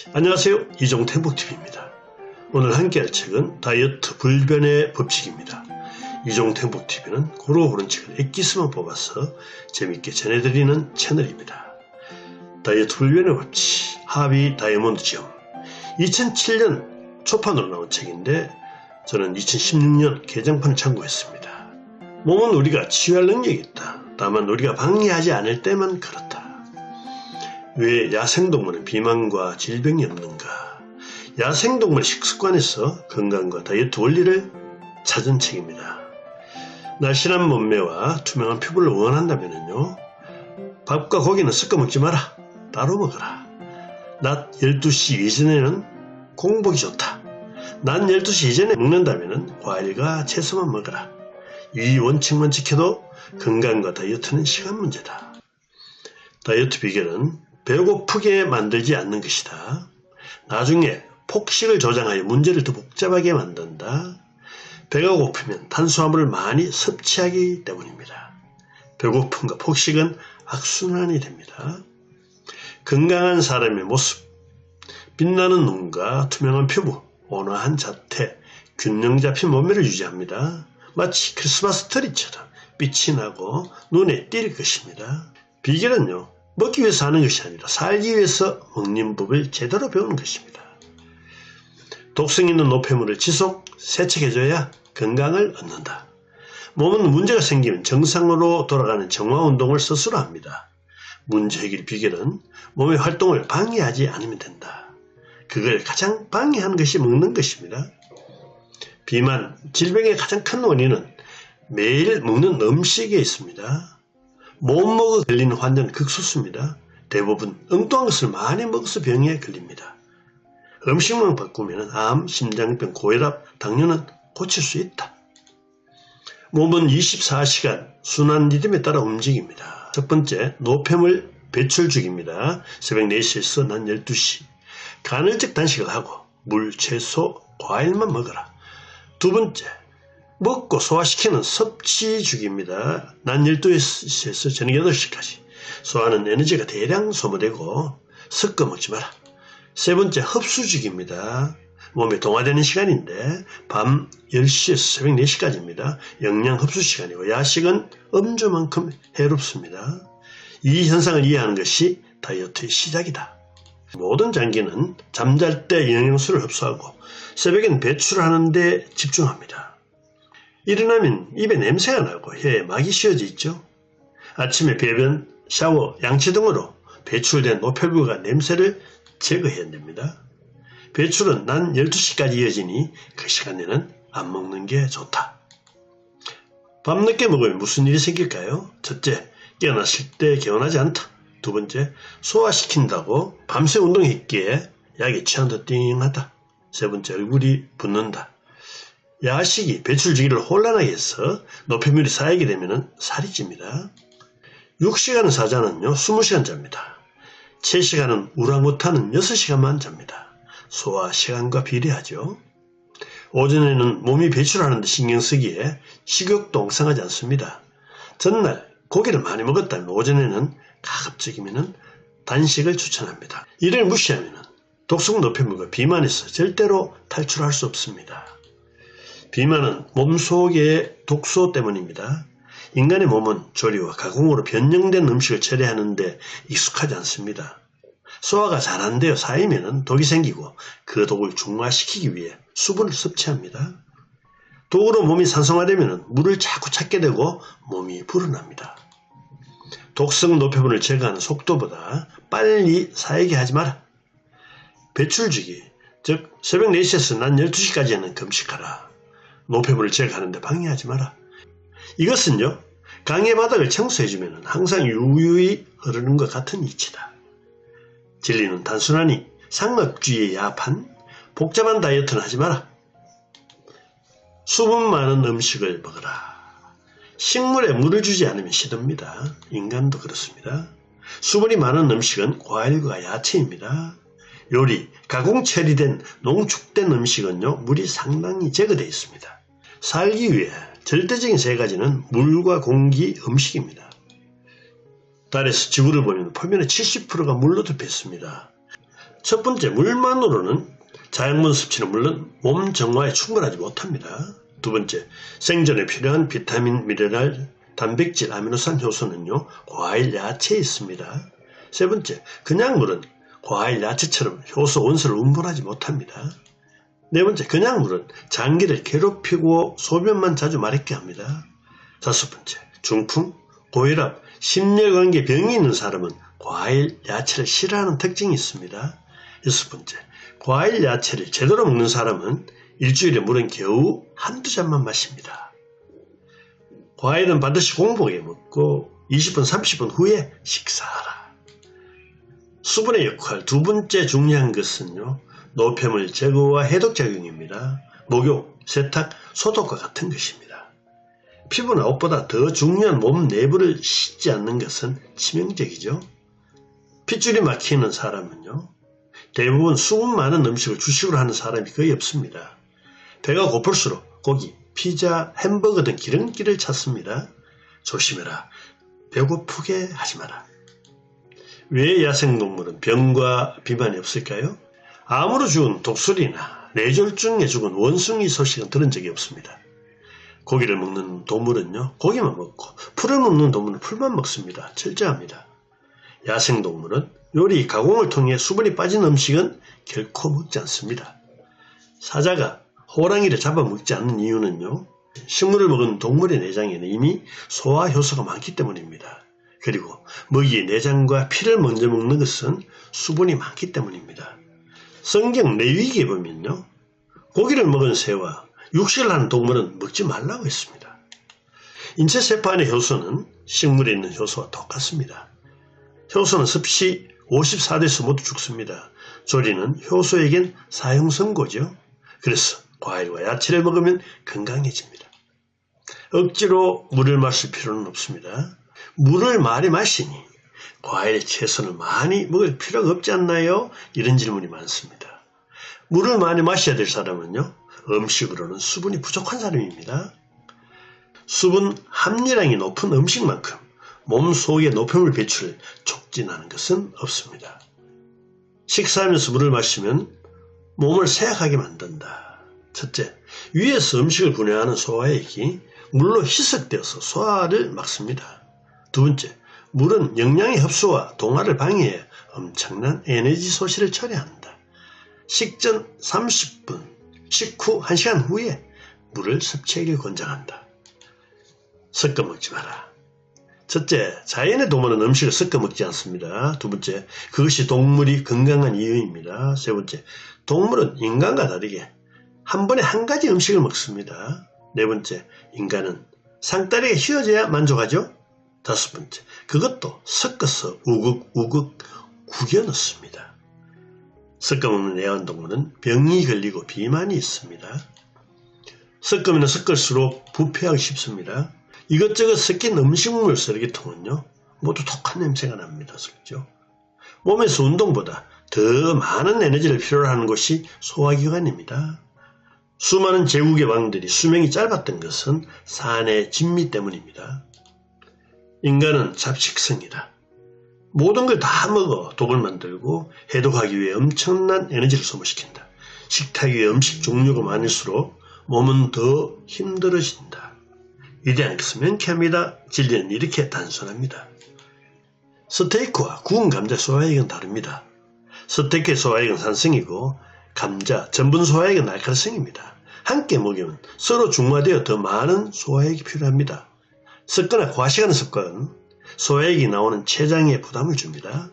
안녕하세요. 이종택복TV입니다. 오늘 함께할 책은 다이어트 불변의 법칙입니다. 이종택복TV는 고루고른 책을 엑기스만 뽑아서 재밌게 전해드리는 채널입니다. 다이어트 불변의 법칙, 하비 다이아몬드 지엄. 2007년 초판으로 나온 책인데 저는 2016년 개정판을 참고했습니다. 몸은 우리가 치유할 능력이 있다. 다만 우리가 방해하지 않을 때만 그렇다. 왜 야생동물은 비만과 질병이 없는가? 야생동물의 식습관에서 건강과 다이어트 원리를 찾은 책입니다. 날씬한 몸매와 투명한 피부를 원한다면요, 밥과 고기는 섞어 먹지 마라. 따로 먹어라. 낮 12시 이전에는 공복이 좋다. 낮 12시 이전에 먹는다면 과일과 채소만 먹어라. 이 원칙만 지켜도 건강과 다이어트는 시간 문제다. 다이어트 비결은 배고프게 만들지 않는 것이다. 나중에 폭식을 조장하여 문제를 더 복잡하게 만든다. 배가 고프면 탄수화물을 많이 섭취하기 때문입니다. 배고픔과 폭식은 악순환이 됩니다. 건강한 사람의 모습, 빛나는 눈과 투명한 피부, 온화한 자태, 균형 잡힌 몸매를 유지합니다. 마치 크리스마스 트리처럼 빛이 나고 눈에 띌 것입니다. 비결은요, 먹기 위해서 하는 것이 아니라 살기 위해서 먹는 법을 제대로 배우는 것입니다. 독성 있는 노폐물을 지속 세척해줘야 건강을 얻는다. 몸은 문제가 생기면 정상으로 돌아가는 정화운동을 스스로 합니다. 문제 해결 비결은 몸의 활동을 방해하지 않으면 된다. 그걸 가장 방해하는 것이 먹는 것입니다. 비만, 질병의 가장 큰 원인은 매일 먹는 음식에 있습니다. 못 먹어 걸리는 환자는 극소수입니다. 대부분 엉뚱한 것을 많이 먹어서 병에 걸립니다. 음식만 바꾸면 암, 심장병, 고혈압, 당뇨는 고칠 수 있다. 몸은 24시간 순환 리듬에 따라 움직입니다. 첫 번째, 노폐물 배출주기입니다. 새벽 4시에서 낮 12시. 간헐적 단식을 하고 물, 채소, 과일만 먹어라. 두 번째, 먹고 소화시키는 섭취주기입니다. 낮 12시에서 저녁 8시까지. 소화는 에너지가 대량 소모되고 섞어 먹지 마라. 세 번째, 흡수주기입니다. 몸에 동화되는 시간인데 밤 10시에서 새벽 4시까지입니다. 영양 흡수 시간이고 야식은 음주만큼 해롭습니다. 이 현상을 이해하는 것이 다이어트의 시작이다. 모든 장기는 잠잘 때 영양소를 흡수하고 새벽엔 배출하는 데 집중합니다. 일어나면 입에 냄새가 나고 혀에 막이 씌워져 있죠. 아침에 배변, 샤워, 양치 등으로 배출된 노폐물과 냄새를 제거해야 됩니다. 배출은 낮 12시까지 이어지니 그 시간에는 안 먹는 게 좋다. 밤늦게 먹으면 무슨 일이 생길까요? 첫째, 깨어났을 때 개운하지 않다. 두 번째, 소화시킨다고 밤새 운동했기에 약에 취한 듯 띵하다. 세 번째, 얼굴이 붓는다. 야식이 배출주기를 혼란하게 해서 노폐물이 쌓이게 되면 살이 찝니다. 6시간은 사자는요 20시간 잡니다. 7시간은 우랑우탄은 6시간만 잡니다. 소화 시간과 비례하죠. 오전에는 몸이 배출하는 데 신경 쓰기에 식욕도旺盛하지 않습니다. 전날 고기를 많이 먹었다면 오전에는 가급적이면 단식을 추천합니다. 이를 무시하면 독성 노폐물과 비만에서 절대로 탈출할 수 없습니다. 비만은 몸속의 독소 때문입니다. 인간의 몸은 조리와 가공으로 변형된 음식을 처리하는데 익숙하지 않습니다. 소화가 잘 안 되어 쌓이면 독이 생기고 그 독을 중화시키기 위해 수분을 섭취합니다. 독으로 몸이 산성화되면 물을 자꾸 찾게 되고 몸이 불어납니다. 독성 노폐물을 제거하는 속도보다 빨리 쌓이게 하지 마라. 배출주기, 즉 새벽 4시에서 낮 12시까지는 금식하라. 노폐물을 제거하는데 방해하지 마라. 이것은요, 강의 바닥을 청소해주면 항상 유유히 흐르는 것 같은 이치다. 진리는 단순하니 상업주의에 야합한 복잡한 다이어트는 하지 마라. 수분 많은 음식을 먹어라. 식물에 물을 주지 않으면 시듭니다. 인간도 그렇습니다. 수분이 많은 음식은 과일과 야채입니다. 요리, 가공 처리된 농축된 음식은요, 물이 상당히 제거되어 있습니다. 살기 위해 절대적인 세 가지는 물과 공기, 음식입니다. 달에서 지구를 보면 표면의 70%가 물로 덮여 있습니다. 첫 번째, 물만으로는 자양분 섭취는 물론 몸 정화에 충분하지 못합니다. 두 번째, 생존에 필요한 비타민, 미네랄, 단백질, 아미노산 효소는요, 과일, 야채에 있습니다. 세 번째, 그냥 물은 과일, 야채처럼 효소, 원소를 운반하지 못합니다. 네 번째, 그냥 물은 장기를 괴롭히고 소변만 자주 마렵게 합니다. 다섯 번째, 중풍, 고혈압, 심혈관계 병이 있는 사람은 과일, 야채를 싫어하는 특징이 있습니다. 여섯 번째, 과일, 야채를 제대로 먹는 사람은 일주일에 물은 겨우 한두 잔만 마십니다. 과일은 반드시 공복에 먹고 20분, 30분 후에 식사하라. 수분의 역할, 두 번째 중요한 것은요, 노폐물 제거와 해독작용입니다. 목욕, 세탁, 소독과 같은 것입니다. 피부나 옷보다 더 중요한 몸 내부를 씻지 않는 것은 치명적이죠. 핏줄이 막히는 사람은요, 대부분 수분 많은 음식을 주식으로 하는 사람이 거의 없습니다. 배가 고플수록 고기, 피자, 햄버거 등 기름기를 찾습니다. 조심해라. 배고프게 하지 마라. 왜 야생동물은 병과 비만이 없을까요? 암으로 죽은 독수리나 뇌졸중에 죽은 원숭이 소식은 들은 적이 없습니다. 고기를 먹는 동물은요, 고기만 먹고 풀을 먹는 동물은 풀만 먹습니다. 철저합니다. 야생동물은 요리, 가공을 통해 수분이 빠진 음식은 결코 먹지 않습니다. 사자가 호랑이를 잡아먹지 않는 이유는요, 식물을 먹은 동물의 내장에는 이미 소화 효소가 많기 때문입니다. 그리고 먹이의 내장과 피를 먼저 먹는 것은 수분이 많기 때문입니다. 성경 레위기에 보면요, 고기를 먹은 새와 육식을 하는 동물은 먹지 말라고 했습니다. 인체 세포 안의 효소는 식물에 있는 효소와 똑같습니다. 효소는 섭씨 54대에서 모두 죽습니다. 조리는 효소에겐 사형선고죠. 그래서 과일과 야채를 먹으면 건강해집니다. 억지로 물을 마실 필요는 없습니다. 물을 많이 마시니 과일, 채소는 많이 먹을 필요가 없지 않나요? 이런 질문이 많습니다. 물을 많이 마셔야 될 사람은요, 음식으로는 수분이 부족한 사람입니다. 수분 함유량이 높은 음식만큼 몸 속의 노폐물 배출을 촉진하는 것은 없습니다. 식사하면서 물을 마시면 몸을 세약하게 만든다. 첫째, 위에서 음식을 분해하는 소화액이 물로 희석되어서 소화를 막습니다. 두 번째, 물은 영양의 흡수와 동화를 방해해 엄청난 에너지 소실을 처리한다. 식전 30분, 식후 1시간 후에 물을 섭취하길 권장한다. 섞어 먹지 마라. 첫째, 자연의 동물은 음식을 섞어 먹지 않습니다. 두 번째, 그것이 동물이 건강한 이유입니다. 세 번째, 동물은 인간과 다르게 한 번에 한 가지 음식을 먹습니다. 네 번째, 인간은 상다리가 휘어져야 만족하죠. 다섯 번째, 그것도 섞어서 우걱우걱 구겨 넣습니다. 섞어 먹는 애완동물은 병이 걸리고 비만이 있습니다. 섞으면 섞을수록 부패하기 쉽습니다. 이것저것 섞인 음식물 쓰레기통은요, 모두 독한 냄새가 납니다. 그렇죠? 몸에서 운동보다 더 많은 에너지를 필요로 하는 곳이 소화기관입니다. 수많은 제국의 왕들이 수명이 짧았던 것은 산의 진미 때문입니다. 인간은 잡식성이다. 모든 걸 다 먹어 독을 만들고 해독하기 위해 엄청난 에너지를 소모시킨다. 식탁 위에 음식 종류가 많을수록 몸은 더 힘들어진다. 위대한 것은 명쾌합니다. 진리는 이렇게 단순합니다. 스테이크와 구운 감자 소화액은 다릅니다. 스테이크의 소화액은 산성이고 감자, 전분 소화액은 날카로성입니다. 함께 먹으면 서로 중화되어 더 많은 소화액이 필요합니다. 섞거나 과시간의 습관은 소화액이 나오는 췌장에 부담을 줍니다.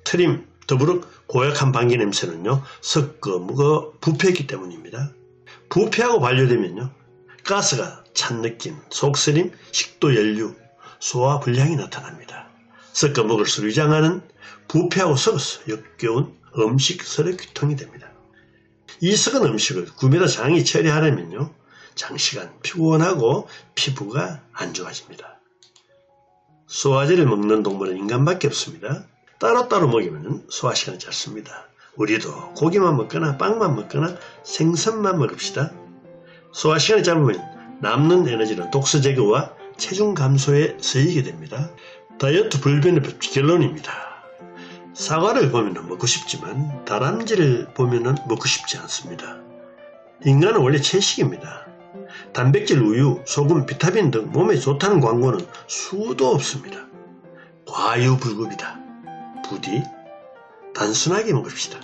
트림, 더부룩, 고약한 방귀 냄새는요, 섞어 먹어 부패했기 때문입니다. 부패하고 반려되면요, 가스가 찬 느낌, 속쓰림, 식도 연류, 소화 불량이 나타납니다. 섞어 먹을수록 위장하는 부패하고 섞어서 역겨운 음식 쓰레기통이 됩니다. 이 썩은 음식을 구매다 장이 처리하려면요, 장시간 피곤하고 피부가 안 좋아집니다. 소화제를 먹는 동물은 인간밖에 없습니다. 따로따로 먹이면 소화시간이 짧습니다. 우리도 고기만 먹거나 빵만 먹거나 생선만 먹읍시다. 소화시간이 짧으면 남는 에너지는 독소 제거와 체중 감소에 쓰이게 됩니다. 다이어트 불변의 법칙 결론입니다. 사과를 보면 먹고 싶지만 다람쥐를 보면 먹고 싶지 않습니다. 인간은 원래 채식입니다. 단백질, 우유, 소금, 비타민 등 몸에 좋다는 광고는 수도 없습니다. 과유불급이다. 부디 단순하게 먹읍시다.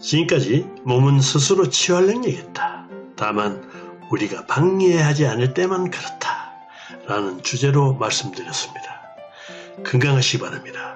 지금까지 몸은 스스로 치유할 능력이 있다. 다만 우리가 방해하지 않을 때만 그렇다. 라는 주제로 말씀드렸습니다. 건강하시기 바랍니다.